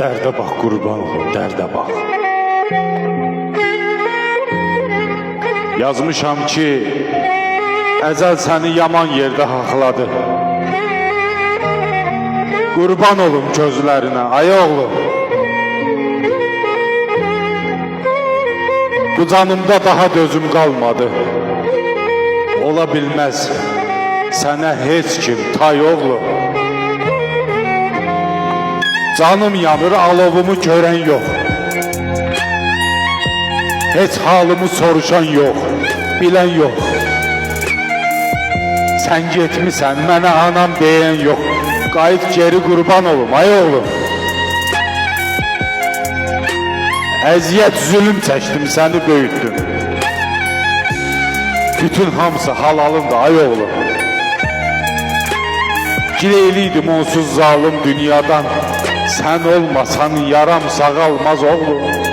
Dərdə bax qurban olum, dərdə bax. Yazmışam ki, əzəl səni yaman yerdə haqladı. Qurban olum gözlərinə, ay oğlum. Bu canımda daha dözüm qalmadı. Ola bilməz sənə heç kim tay oğlum. Canım yanır, alovumu görən yox. Heç halımı soruşan yox, bilən yox. Sən getmisən, mənə anam deyən yox. Qayıt geri, qurban olum, ay oğlum. Əziyyət, zülüm çəkdim, səni böyütdüm. Bütün hamısı halalımdır, ay oğlum. Gileyliydim onsuz zalim dünyadan. Sen olmasan yaram sağalmaz oğlum.